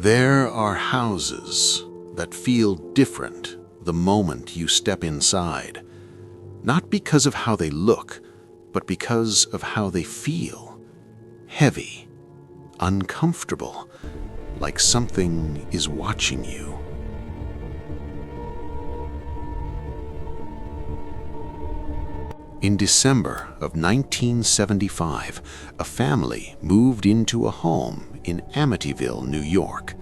There are houses that feel different the moment you step inside, not because of how they look, but because of how they feel. Heavy, uncomfortable, like something is watching you. In December of 1975, a family moved into a home in Amityville, New York.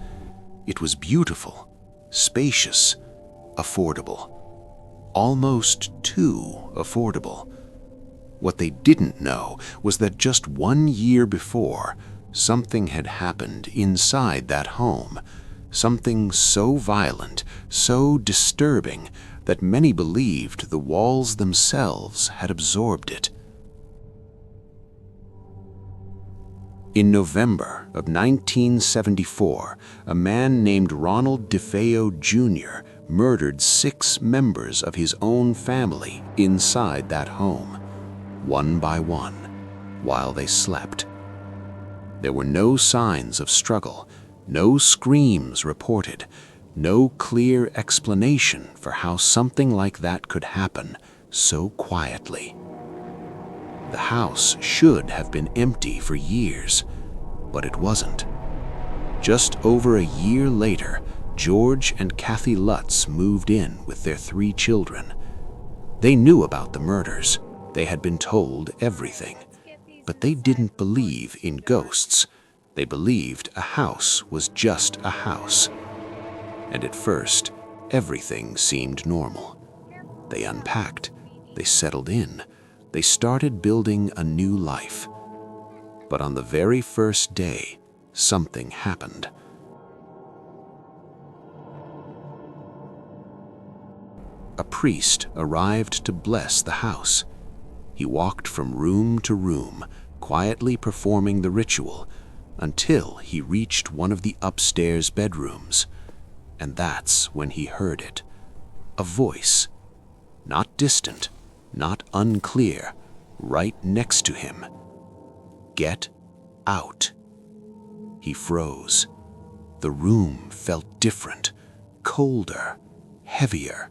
It was beautiful, spacious, affordable. Almost too affordable. What they didn't know was that just 1 year before, something had happened inside that home. Something so violent, so disturbing, that many believed the walls themselves had absorbed it. In November of 1974, a man named Ronald DeFeo Jr. murdered 6 members of his own family inside that home, one by one, while they slept. There were no signs of struggle, no screams reported, no clear explanation for how something like that could happen so quietly. The house should have been empty for years, but it wasn't. Just over a year later, George and Kathy Lutz moved in with their 3 children. They knew about the murders. They had been told everything. But they didn't believe in ghosts. They believed a house was just a house. And at first, everything seemed normal. They unpacked. They settled in. They started building a new life. But on the very first day, something happened. A priest arrived to bless the house. He walked from room to room, quietly performing the ritual, until he reached one of the upstairs bedrooms. And that's when he heard it. A voice, not distant, not unclear, right next to him. Get out. He froze. The room felt different, colder, heavier.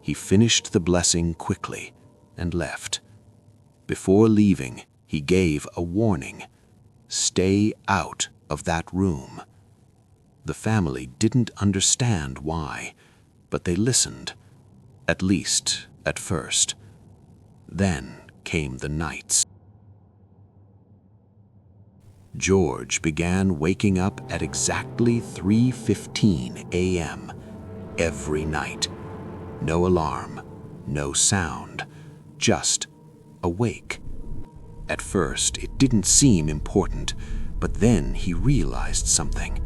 He finished the blessing quickly and left. Before leaving, he gave a warning. Stay out of that room. The family didn't understand why, but they listened, at least at first. Then came the nights. George began waking up at exactly 3:15 a.m. every night. No alarm, no sound, just awake. At first, it didn't seem important, but then he realized something.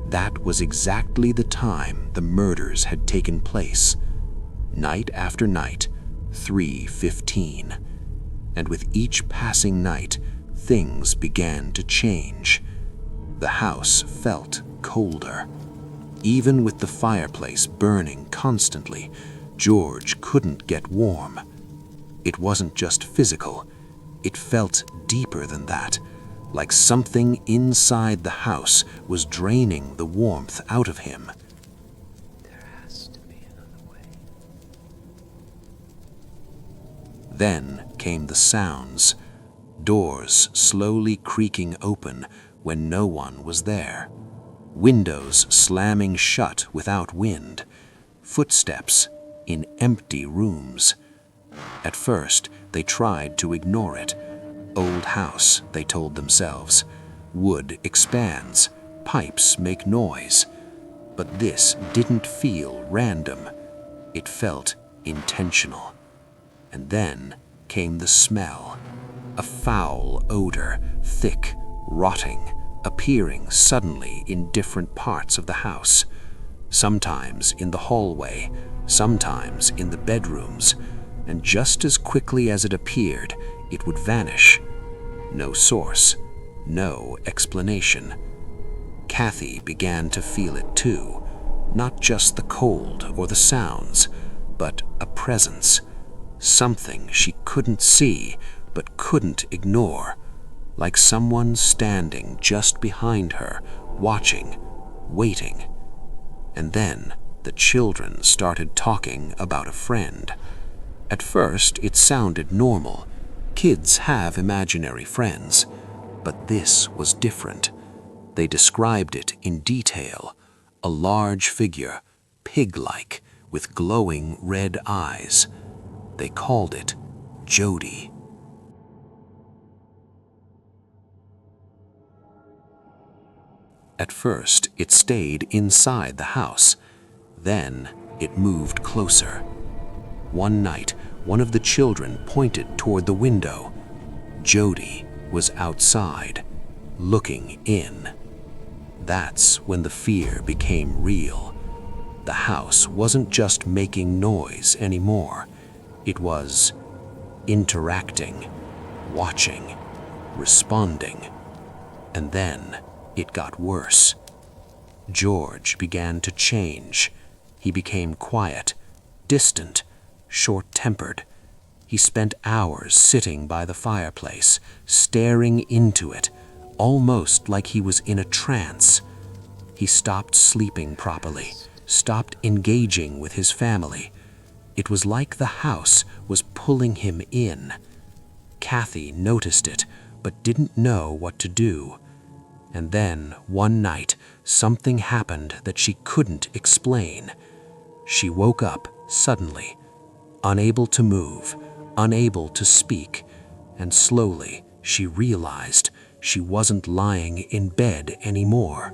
That was exactly the time the murders had taken place. Night after night, 3:15. And with each passing night, things began to change. The house felt colder. Even with the fireplace burning constantly, George couldn't get warm. It wasn't just physical. It felt deeper than that, like something inside the house was draining the warmth out of him. There has to be another way. Then came the sounds, doors slowly creaking open when no one was there, windows slamming shut without wind, footsteps in empty rooms. At first, they tried to ignore it. Old house, they told themselves. Wood expands, pipes make noise. But this didn't feel random. It felt intentional. And then came the smell. A foul odor, thick, rotting, appearing suddenly in different parts of the house. Sometimes in the hallway, sometimes in the bedrooms, and just as quickly as it appeared, it would vanish. No source, no explanation. Kathy began to feel it too, not just the cold or the sounds, but a presence, something she couldn't see but couldn't ignore, like someone standing just behind her, watching, waiting. And then the children started talking about a friend. At first, it sounded normal. Kids have imaginary friends. But this was different. They described it in detail. A large figure, pig-like, with glowing red eyes. They called it Jody. At first, it stayed inside the house. Then, it moved closer. One night, one of the children pointed toward the window. Jody was outside, looking in. That's when the fear became real. The house wasn't just making noise anymore. It was interacting, watching, responding. And then it got worse. George began to change. He became quiet, distant, short-tempered. He spent hours sitting by the fireplace, staring into it, almost like he was in a trance. He stopped sleeping properly, stopped engaging with his family. It was like the house was pulling him in. Kathy noticed it, but didn't know what to do. And then, one night, something happened that she couldn't explain. She woke up suddenly, unable to move, unable to speak, and slowly she realized she wasn't lying in bed anymore.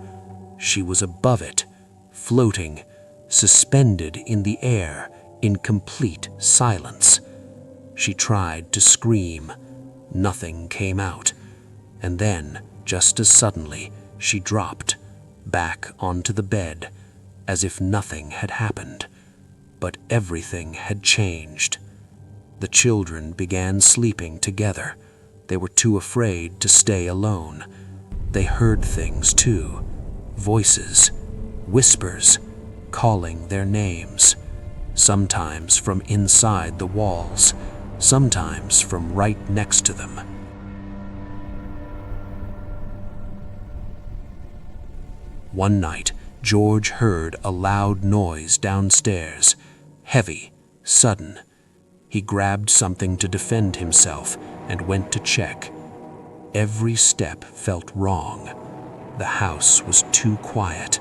She was above it, floating, suspended in the air, in complete silence. She tried to scream. Nothing came out. And then, just as suddenly, she dropped back onto the bed, as if nothing had happened. But everything had changed. The children began sleeping together. They were too afraid to stay alone. They heard things too. Voices, whispers, calling their names. Sometimes from inside the walls, sometimes from right next to them. One night, George heard a loud noise downstairs, heavy, sudden. He grabbed something to defend himself and went to check. Every step felt wrong. The house was too quiet,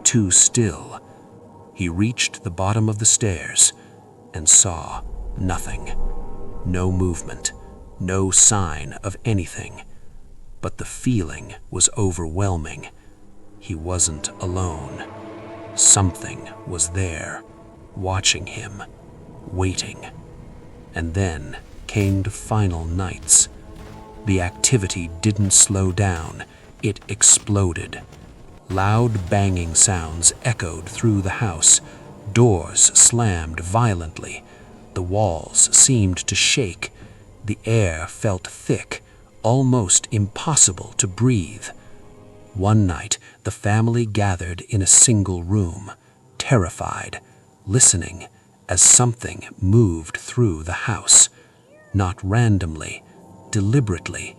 too still. He reached the bottom of the stairs and saw nothing. No movement, no sign of anything. But the feeling was overwhelming. He wasn't alone. Something was there, watching him, waiting. And then came the final nights. The activity didn't slow down, it exploded. Loud banging sounds echoed through the house. Doors slammed violently. The walls seemed to shake. The air felt thick, almost impossible to breathe. One night, the family gathered in a single room, terrified, listening as something moved through the house. Not randomly, deliberately,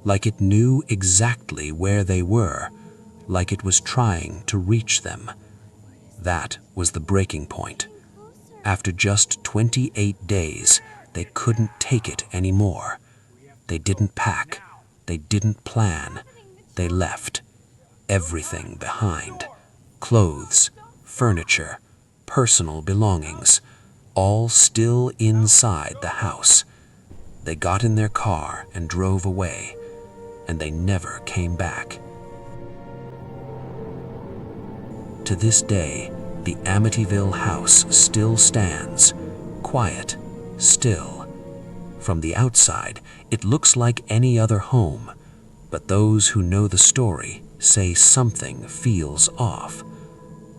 like it knew exactly where they were, like it was trying to reach them. That was the breaking point. After just 28 days, they couldn't take it anymore. They didn't pack. They didn't plan. They left. Everything behind. Clothes, furniture, personal belongings, all still inside the house. They got in their car and drove away, and they never came back. To this day, the Amityville house still stands, quiet, still. From the outside, it looks like any other home, but those who know the story say something feels off.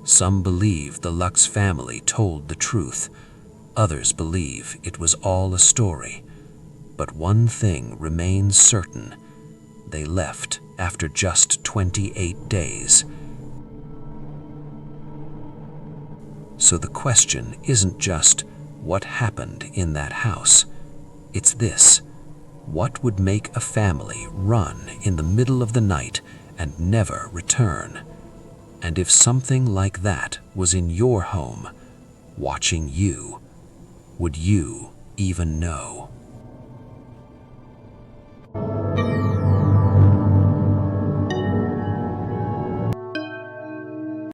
Some believe the Lutz family told the truth. Others believe it was all a story. But one thing remains certain. They left after just 28 days. So the question isn't just what happened in that house. It's this: what would make a family run in the middle of the night and never return? And And if something like that was in your home, watching you, would you even know?